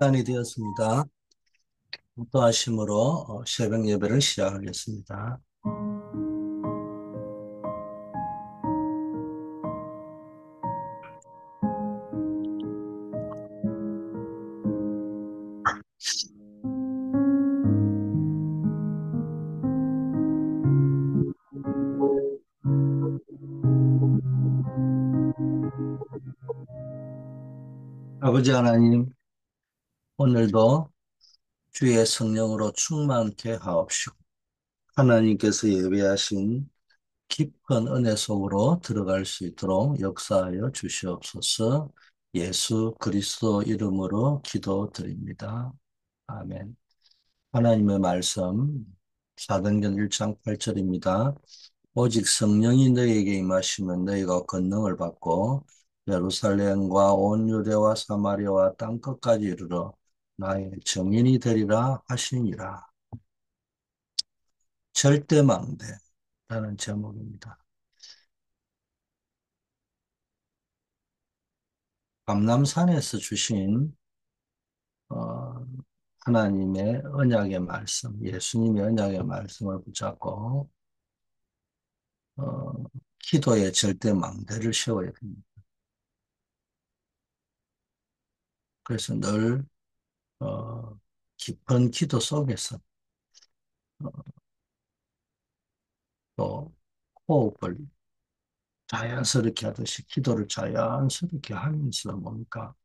시간이 되었습니다. 기도하심으로 새벽 예배를 시작하겠습니다. 아버지 하나님, 오늘도 주의 성령으로 충만케 하옵시고, 하나님께서 예배하신 깊은 은혜 속으로 들어갈 수 있도록 역사하여 주시옵소서. 예수 그리스도 이름으로 기도드립니다. 아멘. 하나님의 말씀, 사도행전 1장 8절입니다. 오직 성령이 너희에게 임하시면 너희가 권능을 받고 예루살렘과 온 유대와 사마리아와 땅 끝까지 이르러 나의 증인이 되리라 하시니라. 절대망대라는 제목입니다. 감람산에서 주신 어, 하나님의 언약의 말씀, 예수님의 언약의 말씀을 붙잡고 어, 기도의 절대망대를 세워야 됩니다. 그래서 늘 깊은 기도 속에서 또 호흡을 자연스럽게 하듯이 기도를 자연스럽게 하면서 뭡니까?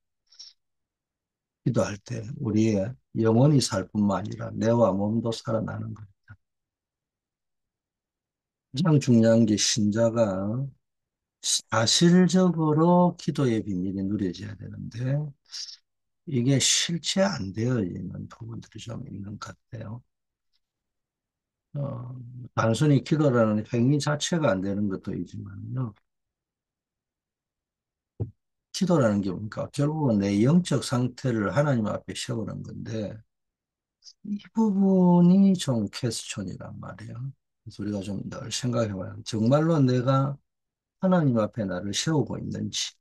기도할 때 우리의 영혼이 살 뿐만 아니라 뇌와 몸도 살아나는 거예요. 가장 중요한 게 신자가 사실적으로 기도의 비밀이 누려져야 되는데 이게 실제 안 되어 있는 부분들이 좀 있는 것 같아요. 어, 단순히 기도라는 행위 자체가 안 되는 것도 있지만요. 기도라는 게 뭡니까? 결국은 내 영적 상태를 하나님 앞에 세우는 건데, 이 부분이 좀 퀘스천이란 말이에요. 그래서 우리가 좀 늘 생각해 봐요. 정말로 내가 하나님 앞에 나를 세우고 있는지.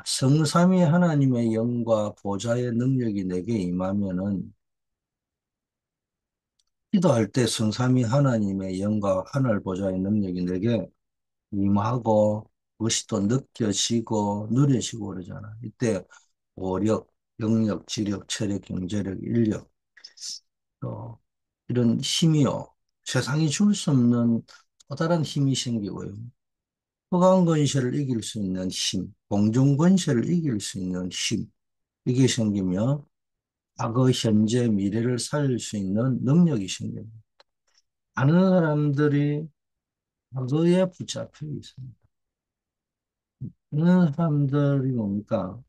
성삼위 하나님의 영과 보좌의 능력이 내게 임하면은, 기도할 때 성삼위 하나님의 영과 하늘 보좌의 능력이 내게 임하고, 그것이 또 느껴지고, 누려지고 그러잖아. 이때 오력, 영력, 지력, 체력, 경제력, 인력, 또 이런 힘이요. 세상이 줄 수 없는 또 다른 힘이 생기고요. 허강 권세를 이길 수 있는 힘, 공중 권세를 이길 수 있는 힘, 이게 생기며 과거, 현재, 미래를 살릴 수 있는 능력이 생깁니다. 많은 사람들이 과거에 붙잡혀 있습니다. 많은 사람들이 뭡니까?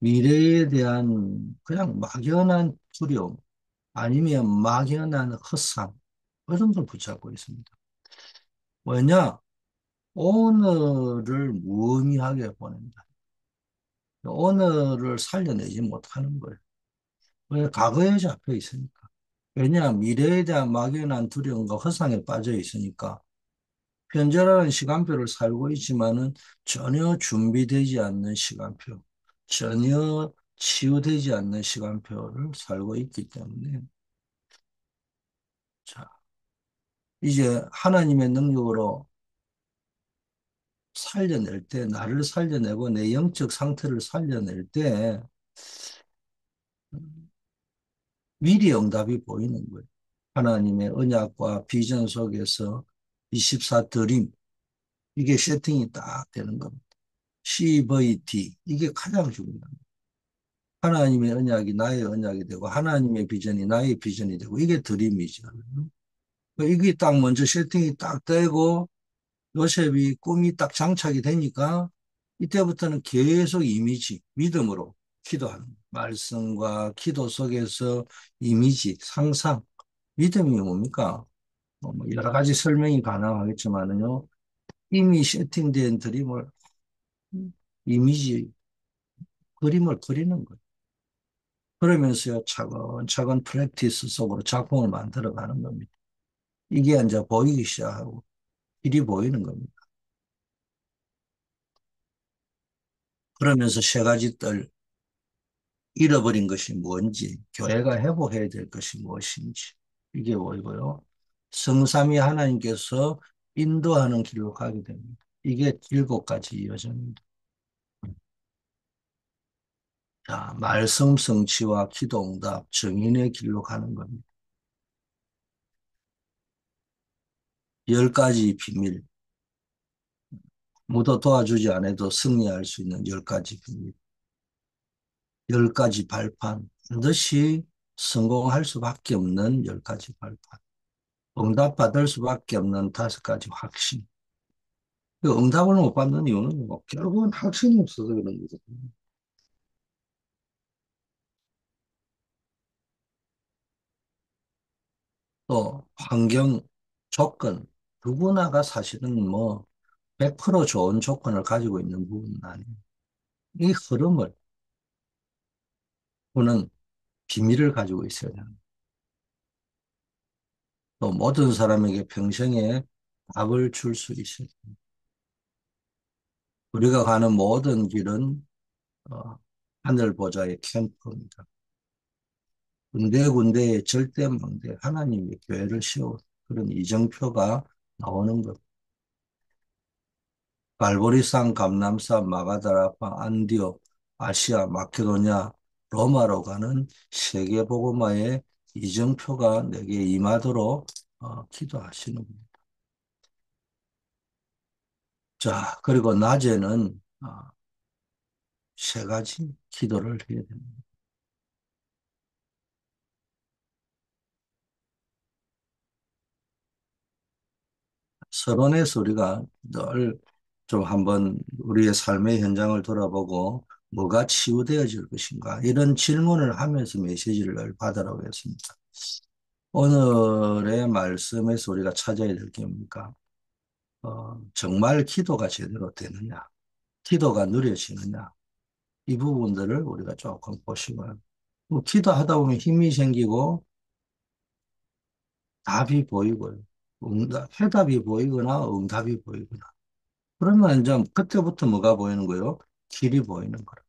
미래에 대한 그냥 막연한 두려움, 아니면 막연한 헛상, 그런 걸 붙잡고 있습니다. 왜냐? 오늘을 무의미하게 보낸다. 오늘을 살려내지 못하는 거예요. 왜? 과거에 잡혀 있으니까. 왜냐? 미래에 대한 막연한 두려움과 허상에 빠져 있으니까. 현재라는 시간표를 살고 있지만은 전혀 준비되지 않는 시간표, 전혀 치유되지 않는 시간표를 살고 있기 때문에, 자, 이제 하나님의 능력으로 살려낼 때, 나를 살려내고 내 영적 상태를 살려낼 때 미리 응답이 보이는 거예요. 하나님의 언약과 비전 속에서 24 드림, 이게 세팅이 딱 되는 겁니다. CVT, 이게 가장 중요합니다. 하나님의 언약이 나의 언약이 되고 하나님의 비전이 나의 비전이 되고 이게 드림이죠. 이게 딱 먼저 세팅이 딱 되고 요셉이 꿈이 딱 장착이 되니까 이때부터는 계속 이미지, 믿음으로 기도하는 거예요. 말씀과 기도 속에서 이미지, 상상, 믿음이 뭡니까? 뭐 여러 가지 설명이 가능하겠지만은요, 이미 세팅된 드림을, 이미지, 그림을 그리는 거예요. 그러면서요, 차근차근 프랙티스 속으로 작품을 만들어 가는 겁니다. 이게 이제 보이기 시작하고, 일이 보이는 겁니다. 그러면서 세 가지 뜰, 잃어버린 것이 뭔지, 교회가 회복해야 될 것이 무엇인지, 이게 보이고요. 성삼위 하나님께서 인도하는 길로 가게 됩니다. 이게 7가지 여정입니다. 자, 말씀 성취와 기도 응답, 증인의 길로 가는 겁니다. 10가지 비밀, 모두 도와주지 않아도 승리할 수 있는 10가지 비밀, 10가지 발판, 반드시 성공할 수밖에 없는 10가지 발판, 응답받을 수밖에 없는 5가지 확신. 그 응답을 못 받는 이유는 뭐 결국은 확신이 없어서 그런 거거든요. 또 환경, 조건, 누구나가 사실은 뭐 100% 좋은 조건을 가지고 있는 부분은 아니에요. 이 흐름을 보는 비밀을 가지고 있어야 합니다. 또 모든 사람에게 평생에 답을 줄 수 있어요. 우리가 가는 모든 길은 어, 하늘 보좌의 캠프입니다. 군데군데에 절대망대 하나님의 교회를 세운 그런 이정표가 나오는 것. 갈보리산, 감람산, 마가다라파, 안디옥, 아시아, 마케도냐, 로마로 가는 세계복음화의 이정표가 내게 임하도록 기도하시는 겁니다. 자, 그리고 낮에는 3가지 기도를 해야 됩니다. 서론에서 우리가 늘 좀 한번 우리의 삶의 현장을 돌아보고 뭐가 치유되어질 것인가 이런 질문을 하면서 메시지를 늘 받으라고 했습니다. 오늘의 말씀에서 우리가 찾아야 될 게 뭡니까? 정말 기도가 제대로 되느냐, 기도가 누려지느냐, 이 부분들을 우리가 조금 보시고, 뭐 기도하다 보면 힘이 생기고 답이 보이고요. 해답이 보이거나 응답이 보이거나. 그러면 이제 그때부터 뭐가 보이는 거예요? 길이 보이는 거라.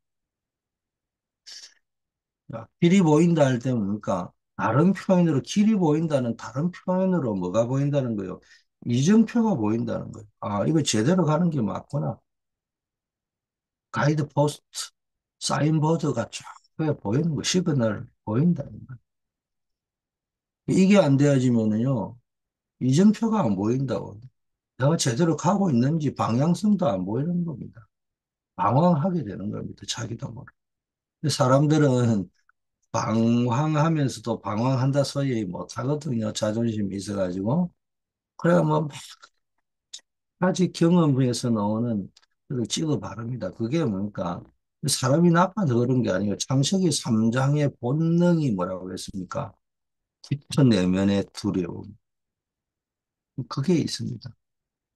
야, 길이 보인다 할 때 뭡니까? 다른 표현으로 길이 보인다는 다른 표현으로 뭐가 보인다는 거예요? 이정표가 보인다는 거예요. 아, 이거 제대로 가는 게 맞구나. 가이드 포스트, 사인보드가 쫙 보이는 거, 시그널 보인다는 거예요. 이게 안 되어지면은요, 이정표가 안 보인다고. 내가 제대로 가고 있는지 방향성도 안 보이는 겁니다. 방황하게 되는 겁니다. 자기도 모르게. 근데 사람들은 방황하면서도 방황한다 소리 못 하거든요. 자존심이 있어가지고. 그래야 뭐, 가지 경험에서 나오는 그걸 찍어 바릅니다. 그게 뭡니까? 사람이 나빠서 그런 게 아니고 창세기 3장의 본능이 뭐라고 했습니까? 깊은 내면의 두려움. 그게 있습니다.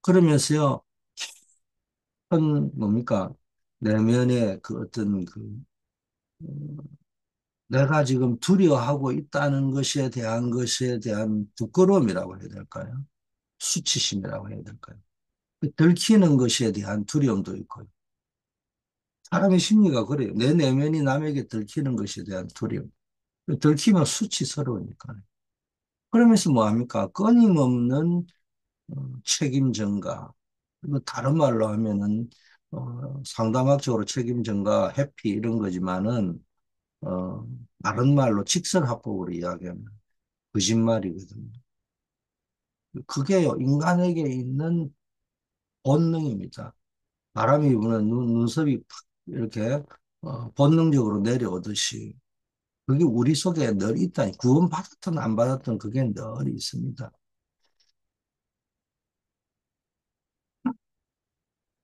그러면서요, 깊은 뭡니까? 내면의 그 어떤 그, 음, 내가 지금 두려워하고 있다는 것에 대한 부끄러움이라고 해야 될까요? 수치심이라고 해야 될까요? 그 들키는 것에 대한 두려움도 있고요. 사람의 심리가 그래요. 내 내면이 남에게 들키는 것에 대한 두려움. 들키면 수치스러우니까. 그러면서 뭐 합니까? 끊임없는 책임 전가. 그리고 다른 말로 하면은 상담학적으로 책임 전가, 회피 이런 거지만은 어, 다른 말로 직설합법으로 이야기하면 거짓말이거든요. 그게 인간에게 있는 본능입니다. 바람이 부는 눈썹이 팍 이렇게 본능적으로 내려오듯이 그게 우리 속에 늘 있다. 구원받았든 안 받았든 그게 늘 있습니다.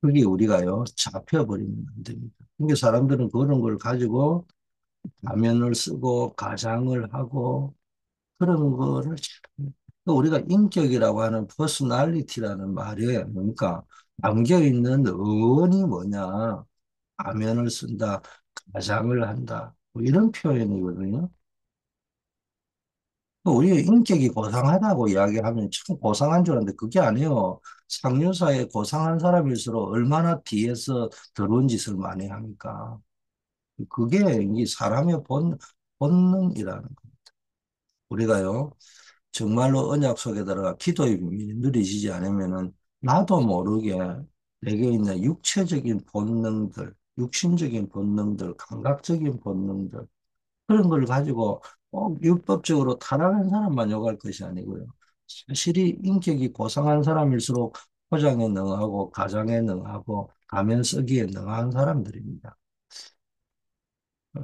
그게 우리가요, 잡혀버리면 안 됩니다. 그러니까 사람들은 그런 걸 가지고 가면을 쓰고 가장을 하고 그런 거를 우리가 인격이라고 하는 퍼스널리티라는 말에 뭡니까? 담겨 있는 의원이 뭐냐? 가면을 쓴다, 가장을 한다, 뭐 이런 표현이거든요. 우리가 인격이 고상하다고 이야기하면 참 고상한 줄 알았는데 그게 아니에요. 상류사에 고상한 사람일수록 얼마나 뒤에서 더러운 짓을 많이 합니까? 그게 이 사람의 본능이라는 거. 우리가요, 정말로 언약 속에 들어가 기도의 비밀이 누려지지 않으면은 나도 모르게 내게 있는 육체적인 본능들, 육신적인 본능들, 감각적인 본능들, 그런 걸 가지고 꼭 율법적으로 타락한 사람만 욕할 것이 아니고요. 사실이 인격이 고상한 사람일수록 포장에 능하고 가장에 능하고 가면 쓰기에 능한 사람들입니다. 어,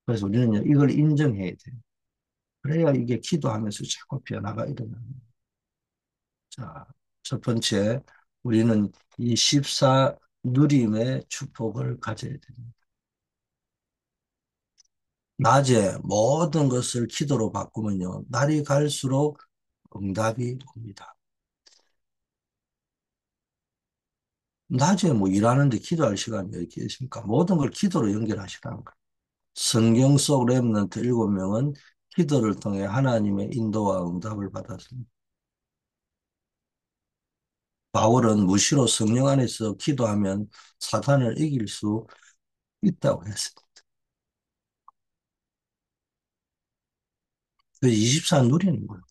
그래서 우리는 이걸 인정해야 돼요. 그래야 이게 기도하면서 자꾸 변화가 일어납니다. 자, 첫 번째, 우리는 이 십사 누림의 축복을 가져야 됩니다. 낮에 모든 것을 기도로 바꾸면요, 날이 갈수록 응답이 옵니다. 낮에 뭐 일하는데 기도할 시간이 어디 있습니까? 모든 걸 기도로 연결하시라는 거예요. 성경 속 렘넌트 7명은 기도를 통해 하나님의 인도와 응답을 받았습니다. 바울은 무시로 성령 안에서 기도하면 사탄을 이길 수 있다고 했습니다. 그 24 누리는 거예요.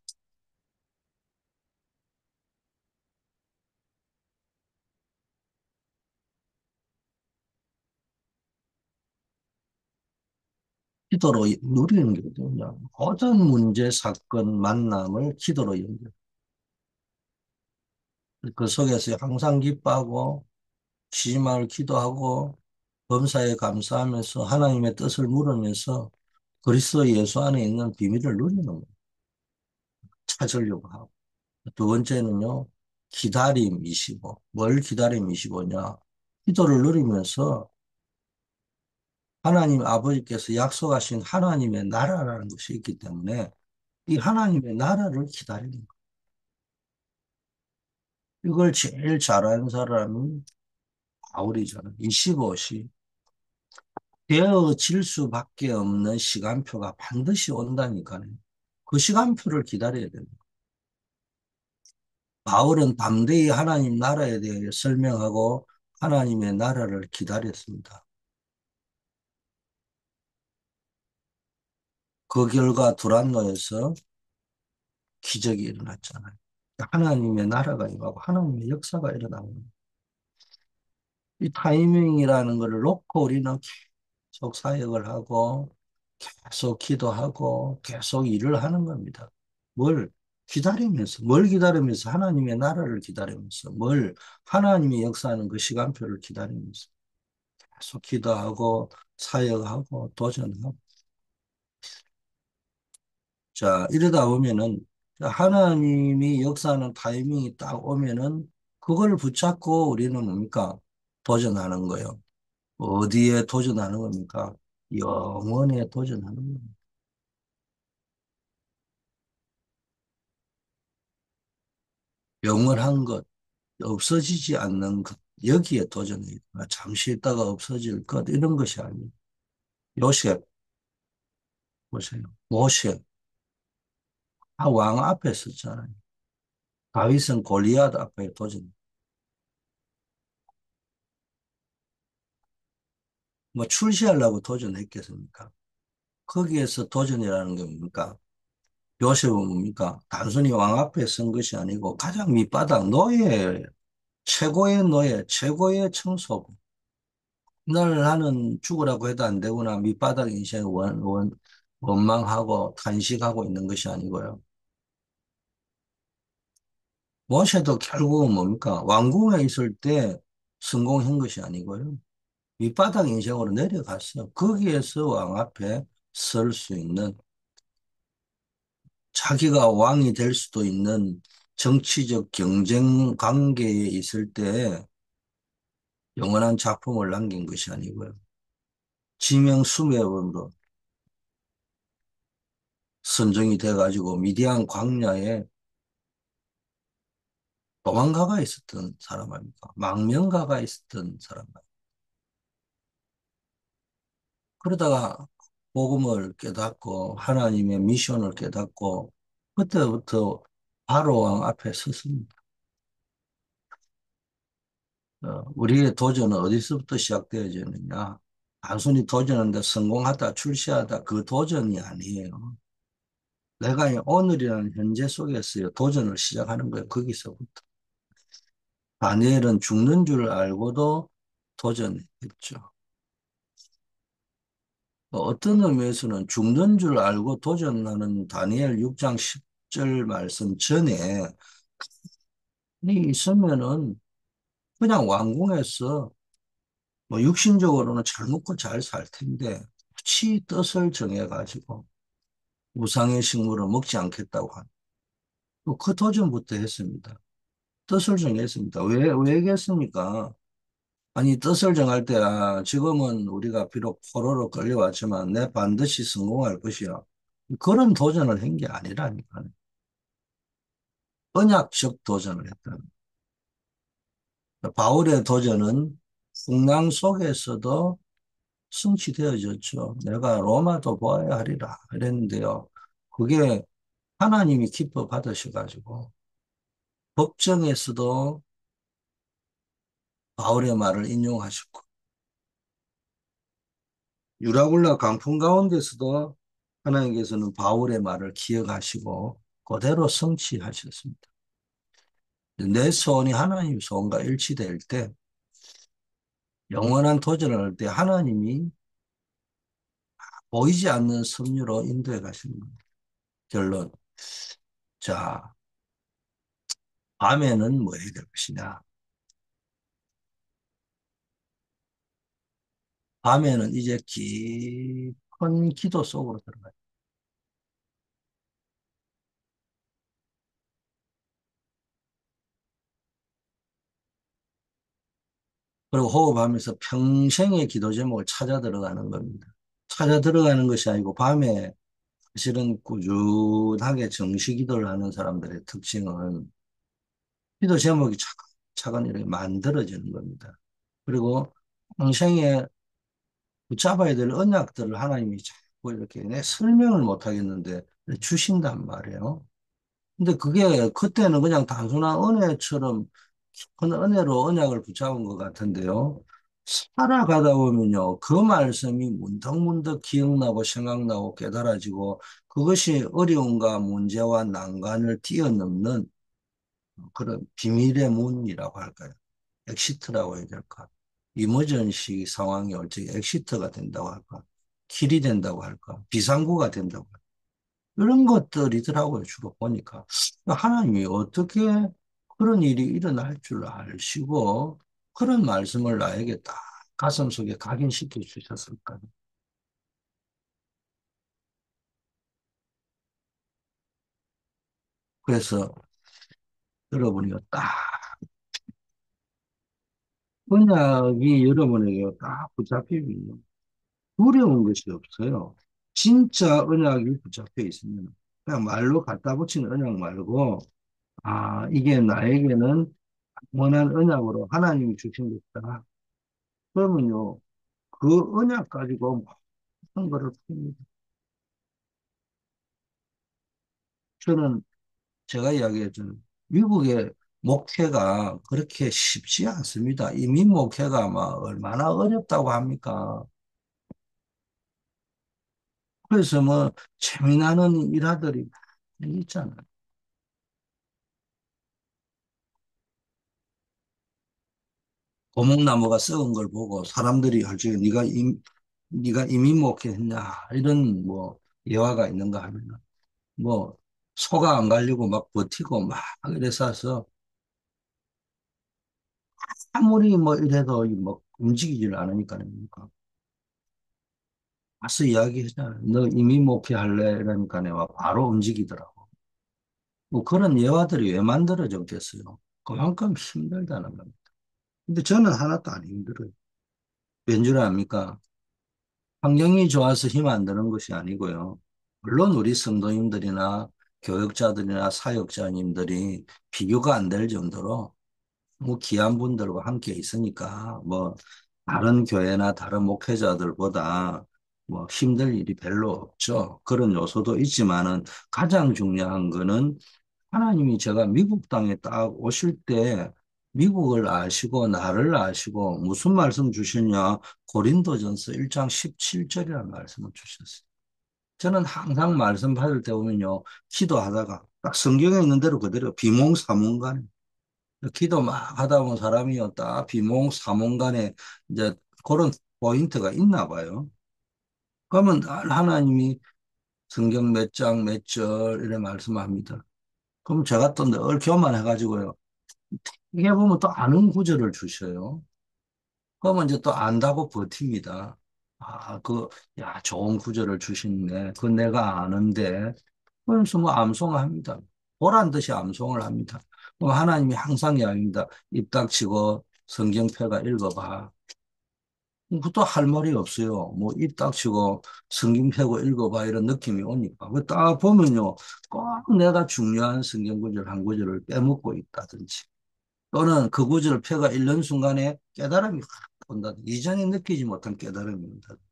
기도로 누리는 거거든요. 모든 문제, 사건, 만남을 기도로 연결. 그 속에서 항상 기뻐하고 쉬지 말고 기도하고 범사에 감사하면서 하나님의 뜻을 물으면서 그리스도 예수 안에 있는 비밀을 누리는 거예요. 찾으려고 하고. 두 번째는요, 기다림이시고, 뭘 기다림이시고냐. 기도를 누리면서 하나님 아버지께서 약속하신 하나님의 나라라는 것이 있기 때문에 이 하나님의 나라를 기다리는 거예요. 이걸 제일 잘하는 사람이 바울이잖아요. 25시. 되어질 수밖에 없는 시간표가 반드시 온다니까요. 그 시간표를 기다려야 됩니다. 바울은 담대히 하나님 나라에 대해 설명하고 하나님의 나라를 기다렸습니다. 그 결과 두란노에서 기적이 일어났잖아요. 하나님의 나라가 임하고 하나님의 역사가 일어나는 이 타이밍이라는 것을 놓고 우리는 계속 사역을 하고 계속 기도하고 계속 일을 하는 겁니다. 뭘 기다리면서, 뭘 기다리면서 하나님의 나라를 기다리면서, 뭘 하나님의 역사하는 그 시간표를 기다리면서 계속 기도하고 사역하고 도전하고. 자, 이러다 보면은 하나님이 역사하는 타이밍이 딱 오면은 그걸 붙잡고 우리는 뭡니까? 도전하는 거예요. 어디에 도전하는 겁니까? 영원에 도전하는 겁니다. 영원한 것, 없어지지 않는 것, 여기에 도전해요. 잠시 있다가 없어질 것, 이런 것이 아니에요. 요셉, 보세요. 모세, 다 왕 앞에 섰잖아요. 다윗은 골리앗 앞에 도전. 뭐 출시하려고 도전했겠습니까? 거기에서 도전이라는 게 뭡니까? 요셉은 뭡니까? 단순히 왕 앞에 선 것이 아니고 가장 밑바닥 노예, 최고의 노예, 최고의 청소부. 늘 나는 죽으라고 해도 안 되구나. 밑바닥 인생 원망하고 탄식하고 있는 것이 아니고요. 모세도 결국은 뭡니까? 왕궁에 있을 때 성공한 것이 아니고요. 밑바닥 인생으로 내려갔어요. 거기에서 왕 앞에 설 수 있는 자기가 왕이 될 수도 있는 정치적 경쟁 관계에 있을 때 영원한 작품을 남긴 것이 아니고요. 지명수명으로 선정이 돼가지고 미디안 광야에 도망가가 있었던 사람 아닙니까? 망명가가 있었던 사람 아닙니까? 그러다가 복음을 깨닫고 하나님의 미션을 깨닫고 그때부터 바로 왕 앞에 섰습니다. 우리의 도전은 어디서부터 시작되어지느냐? 단순히 도전하는데 성공하다, 출세하다, 그 도전이 아니에요. 내가 오늘이라는 현재 속에서요, 도전을 시작하는 거예요. 거기서부터. 다니엘은 죽는 줄 알고도 도전했죠. 어떤 의미에서는 죽는 줄 알고 도전하는 다니엘 6장 10절 말씀 전에 이 있으면은 그냥 왕궁에서 뭐 육신적으로는 잘 먹고 잘 살 텐데 굳이 뜻을 정해가지고 우상의 식물을 먹지 않겠다고 하는 그 도전부터 했습니다. 뜻을 정했습니다. 왜 했습니까? 아니, 뜻을 정할 때, 지금은 우리가 비록 포로로 끌려왔지만 내 반드시 성공할 것이야. 그런 도전을 한 게 아니라니까요. 언약적 도전을 했다. 바울의 도전은 풍랑 속에서도 성취되어졌죠. 내가 로마도 보아야 하리라. 이랬는데요. 그게 하나님이 기뻐 받으셔가지고, 법정에서도 바울의 말을 인용하셨고, 유라굴라 강풍 가운데서도 하나님께서는 바울의 말을 기억하시고 그대로 성취하셨습니다. 내 소원이 하나님 소원과 일치될 때 영원한 도전을 할 때 하나님이 보이지 않는 섭리로 인도해 가시는 겁니다. 결론. 자, 밤에는 뭐 해야 될 것이냐? 밤에는 이제 깊은 기도 속으로 들어가요. 그리고 호흡하면서 평생의 기도 제목을 찾아 들어가는 겁니다. 찾아 들어가는 것이 아니고 밤에 사실은 꾸준하게 정시 기도를 하는 사람들의 특징은 기도 제목이 차근차근 이렇게 만들어지는 겁니다. 그리고 평생에 붙잡아야 될 언약들을 하나님이 자꾸 이렇게 내 설명을 못 하겠는데 주신단 말이에요. 근데 그게 그때는 그냥 단순한 은혜처럼 깊은 은혜로 언약을 붙잡은 것 같은데요. 살아가다 보면요. 그 말씀이 문득문득 기억나고 생각나고 깨달아지고 그것이 어려움과 문제와 난관을 뛰어넘는 그런 비밀의 문이라고 할까요? 엑시트라고 해야 될까? 이머전시 상황이 올 적에 엑시트가 된다고 할까? 길이 된다고 할까? 비상구가 된다고 할까? 이런 것들이더라고요, 주로 보니까. 하나님이 어떻게 그런 일이 일어날 줄 아시고 그런 말씀을 나에게 딱 가슴 속에 각인시켜 주셨을까요? 그래서 여러분이 딱 언약이 여러분에게 딱 붙잡히면 두려운 것이 없어요. 진짜 언약이 붙잡혀 있으면 그냥 말로 갖다 붙이는 언약 말고 이게 나에게는 원한 언약으로 하나님이 주신 것이다. 그러면요, 그 언약 가지고 모든 거를 풉니다. 저는 제가 이야기했잖아요. 미국의 목회가 그렇게 쉽지 않습니다. 이민 목회가 막 얼마나 어렵다고 합니까? 그래서 뭐 재미나는 일화들이 많이 있잖아요. 고목나무가 썩은 걸 보고 사람들이 할 적에 네가 이민 목회했냐 이런 뭐 예화가 있는가 하면 뭐 소가 안 가려고 막 버티고 막 이래서 아무리 뭐 이래도 뭐 움직이질 않으니까요. 와서 이야기했잖아. 너 이민 목회할래? 이러니까 내가 바로 움직이더라고. 뭐 그런 예화들이 왜 만들어졌겠어요? 그만큼 힘들다는 겁니다. 근데 저는 하나도 안 힘들어요. 왠줄 압니까? 환경이 좋아서 힘 안 드는 것이 아니고요. 물론 우리 성도님들이나 교역자들이나 사역자님들이 비교가 안 될 정도로 뭐 귀한 분들과 함께 있으니까 뭐 다른 교회나 다른 목회자들보다 뭐 힘들 일이 별로 없죠. 그런 요소도 있지만은 가장 중요한 거는 하나님이 제가 미국 땅에 딱 오실 때 미국을 아시고 나를 아시고 무슨 말씀 주셨냐? 고린도전서 1장 17절이라는 말씀을 주셨어요. 저는 항상 말씀 받을 때 보면요. 기도하다가 딱 성경에 있는 대로 그대로 비몽사몽간에 기도 막 하다 보면 사람이요. 딱 비몽사몽간에 이제 그런 포인트가 있나 봐요. 그러면 하나님이 성경 몇 장, 몇 절, 이래 말씀합니다. 그럼 제가 또 늘 교만해가지고요. 이게 보면 또 아는 구절을 주셔요. 그러면 이제 또 안다고 버팁니다. 아, 야, 좋은 구절을 주시네. 그건 내가 아는데. 그래서 뭐 암송합니다. 보란 듯이 암송을 합니다. 그럼 하나님이 항상 이야기입니다. 입 닥치고 성경펴가 읽어봐. 그것도 할 말이 없어요. 뭐 입 닥치고 성경 펴고 읽어봐 이런 느낌이 오니까. 그딱 보면요. 꼭 내가 중요한 성경 구절 한 구절을 빼먹고 있다든지 또는 그 구절을 펴가 읽는 순간에 깨달음이 확 온다든지 이전에 느끼지 못한 깨달음이 온다든지.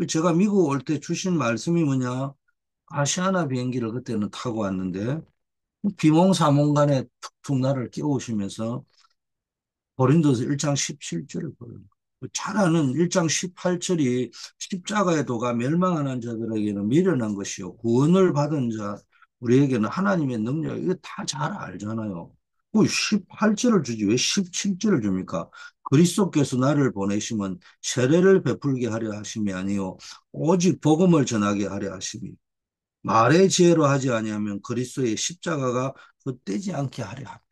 제가 미국 올 때 주신 말씀이 뭐냐? 아시아나 비행기를 그때는 타고 왔는데 비몽사몽간에 툭툭 나를 끼우시면서 고린도서 1장 17절을 보는 잘 아는 1장 18절이 십자가의 도가 멸망하는 자들에게는 미련한 것이요 구원을 받은 자 우리에게는 하나님의 능력 이거 다 잘 알잖아요. 그 18절을 주지 왜 17절을 줍니까? 그리스도께서 나를 보내시면 세례를 베풀게 하려 하심이 아니요 오직 복음을 전하게 하려 하심이 말의 지혜로 하지 아니하면 그리스도의 십자가가 헛되지 않게 하려 합니다.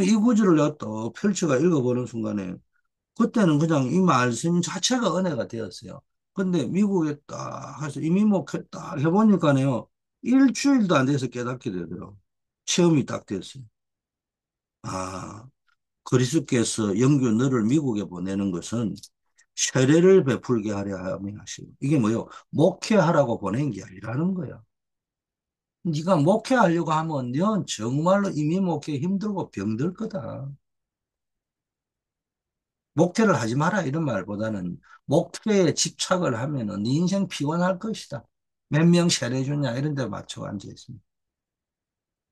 이 구절을 갖다 펼쳐가 읽어보는 순간에 그때는 그냥 이 말씀 자체가 은혜가 되었어요. 근데 미국에 딱 해서 이미 딱 해보니까요. 일주일도 안 돼서 깨닫게 되더라고요. 체험이 딱 됐어요. 아, 그리스도께서 영규 너를 미국에 보내는 것은 세례를 베풀게 하려 함이 하시고 이게 뭐요? 목회하라고 보낸 게 아니라는 거야. 네가 목회하려고 하면 넌 정말로 이미 목회 힘들고 병들 거다. 목회를 하지 마라 이런 말보다는 목표에 집착을 하면은 네 인생 피곤할 것이다. 몇 명 세례 주냐 이런 데 맞춰 앉아 있습니다.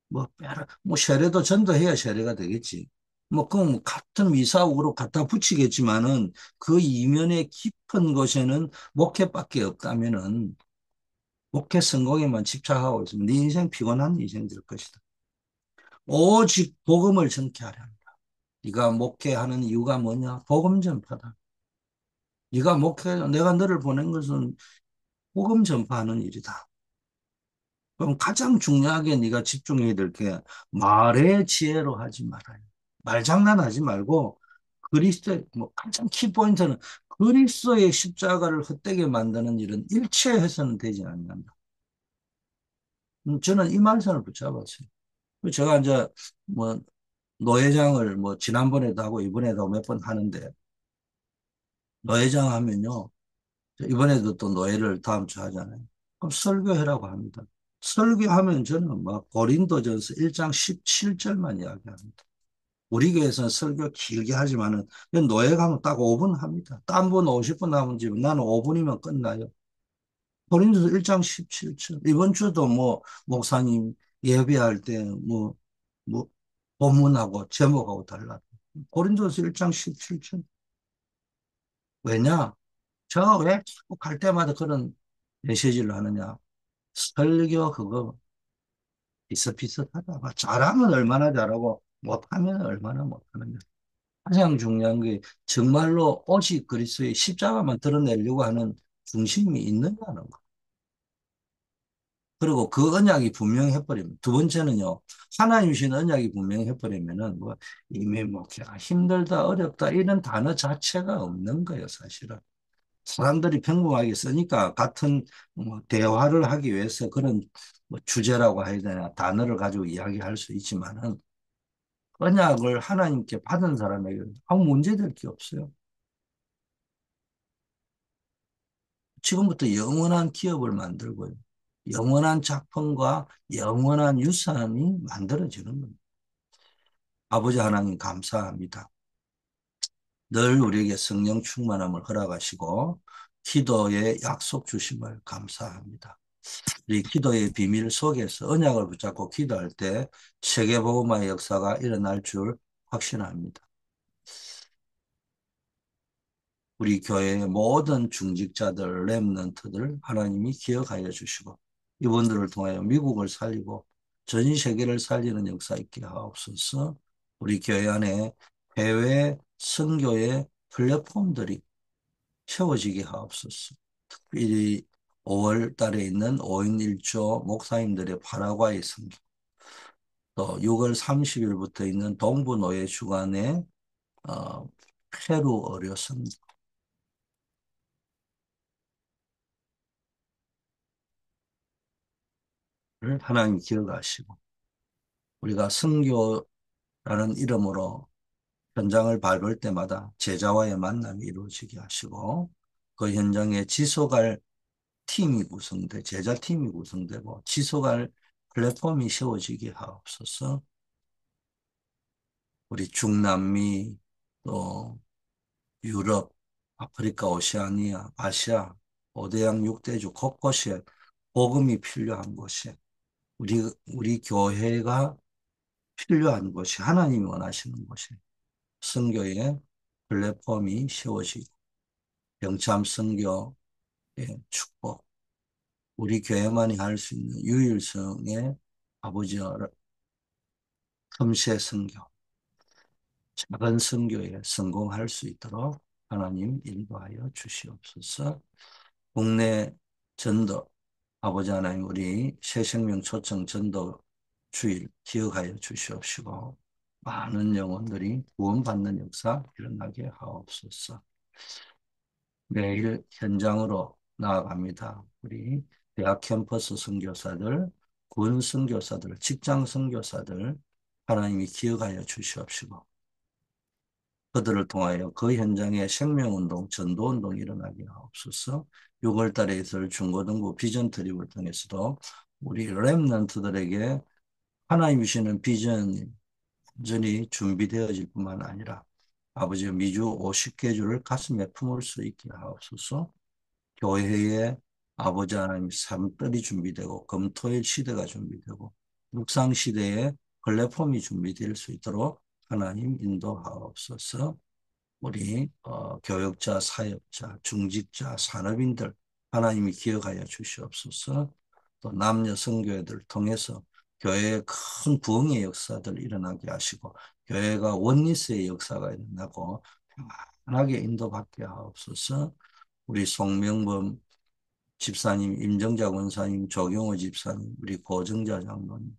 뭐 빼라. 뭐 세례도 전도해야 세례가 되겠지. 뭐 그건 뭐 같은 미사옥으로 갖다 붙이겠지만은 그 이면의 깊은 곳에는 목회밖에 없다면은 목회 성공에만 집착하고 있으면 네 인생 피곤한 인생 될 것이다. 오직 복음을 전케하라. 네가 목회하는 이유가 뭐냐? 복음 전파다. 네가 내가 너를 보낸 것은 복음 전파하는 일이다. 그럼 가장 중요하게 네가 집중해야 될 게 말의 지혜로 하지 말아요. 말장난하지 말고 그리스도의 뭐 가장 키포인트는 그리스도의 십자가를 헛되게 만드는 일은 일체 해서는 되지 않는다. 저는 이 말씀을 붙잡았어요. 제가 이제 뭐 노회장을 뭐 지난번에도 하고 이번에도 몇 번 하는데 노회장 하면요. 이번에도 또 노회를 다음 주 하잖아요. 그럼 설교해라고 합니다. 설교하면 저는 막 고린도전서 1장 17절만 이야기합니다. 우리 교회에서는 설교 길게 하지만은 노예 가면 딱 5분 합니다. 딴 분 50분 하면 지금 나는 5분이면 끝나요. 고린도서 1장 17절. 이번 주도 뭐 목사님 예배할 때 뭐 본문하고 제목하고 달라. 고린도서 1장 17절. 왜냐? 제가 왜 자꾸 갈 때마다 그런 메시지를 하느냐? 설교 그거 비슷비슷하다. 잘하면 얼마나 잘하고 못하면 얼마나 못하느냐. 가장 중요한 게 정말로 오직 그리스도의 십자가만 드러내려고 하는 중심이 있느냐는 거. 그리고 그 언약이 분명해버리면 두 번째는요. 하나님 주신 언약이 분명해버리면은 뭐 이미 뭐 힘들다 어렵다 이런 단어 자체가 없는 거예요 사실은. 사람들이 평범하게 쓰니까 같은 뭐 대화를 하기 위해서 그런 뭐 주제라고 해야 되나 단어를 가지고 이야기할 수 있지만은 언약을 하나님께 받은 사람에게 아무 문제될 게 없어요. 지금부터 영원한 기업을 만들고요. 영원한 작품과 영원한 유산이 만들어지는 겁니다. 아버지 하나님 감사합니다. 늘 우리에게 성령 충만함을 허락하시고 기도의 약속 주심을 감사합니다. 이 기도의 비밀 속에서 언약을 붙잡고 기도할 때 세계복음화의 역사가 일어날 줄 확신합니다. 우리 교회의 모든 중직자들, 렘넌트들 하나님이 기억하여 주시고 이분들을 통하여 미국을 살리고 전 세계를 살리는 역사 있게 하옵소서. 우리 교회 안에 해외 선교의 플랫폼들이 세워지게 하옵소서. 특별히 5월 달에 있는 5인 1조 목사님들의 파라과이 선교, 또 6월 30일부터 있는 동부 노예 주간의 어, 페루 어려 선교를 하나님 기억하시고 우리가 선교라는 이름으로 현장을 밟을 때마다 제자와의 만남이 이루어지게 하시고 그 현장에 지속할 팀이 구성돼 제자 팀이 구성되고 지속할 플랫폼이 세워지게 하옵소서. 우리 중남미 또 유럽, 아프리카, 오세아니아, 아시아, 오대양 6대주 곳곳에 복음이 필요한 곳에 우리 교회가 필요한 곳이 하나님이 원하시는 곳에 선교의 플랫폼이 세워지고 병참 선교의 축복, 우리 교회만이 할 수 있는 유일성의 아버지와 틈새 선교, 작은 선교에 성공할 수 있도록 하나님 인도하여 주시옵소서. 국내 전도 아버지 하나님 우리 새생명 초청 전도 주일 기억하여 주시옵시고 많은 영혼들이 구원받는 역사 일어나게 하옵소서. 매일 현장으로 나아갑니다. 우리 대학 캠퍼스 선교사들, 군 선교사들, 직장 선교사들 하나님이 기억하여 주시옵시고 그들을 통하여 그 현장에 생명운동, 전도운동이 일어나게 하옵소서. 6월 달에 있을 중고등부 비전 트립을 통해서도 우리 렘넌트들에게 하나님 주시는 비전이 완전히 준비되어질 뿐만 아니라 아버지의 미주 50개주를 가슴에 품을 수 있게 하옵소서. 교회에 아버지 하나님 삶들이 준비되고 금토일 시대가 준비되고 묵상 시대에 플랫폼이 준비될 수 있도록 하나님 인도하옵소서. 우리 교역자, 사역자, 중직자, 산업인들 하나님이 기억하여 주시옵소서. 또 남녀 선교회들 통해서 교회의 큰 부흥의 역사들 일어나게 하시고 교회가 원리스의 역사가 일어나고 편안하게 인도받게 하옵소서. 우리 송명범 집사님, 임정자 권사님, 조경호 집사님, 우리 고정자 장로님,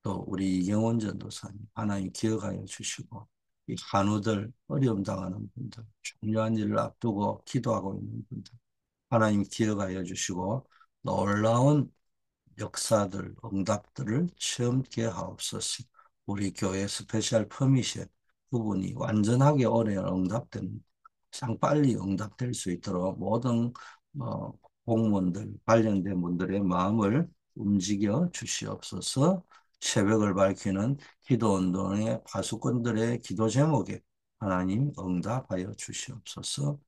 또 우리 이경원 전도사님 하나님 기억하여 주시고 이 한우들 어려움 당하는 분들 중요한 일을 앞두고 기도하고 있는 분들 하나님 기억하여 주시고 놀라운 역사들, 응답들을 체험케 하옵소서. 우리 교회 스페셜 퍼미션 부분이 완전하게 올해 응답된 가장 빨리 응답될 수 있도록 모든 어, 공무원들, 관련된 분들의 마음을 움직여 주시옵소서. 새벽을 밝히는 기도운동의 파수꾼들의 기도 제목에 하나님 응답하여 주시옵소서.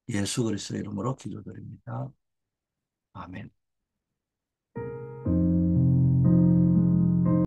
예수 그리스도의 이름으로 기도드립니다. 아멘.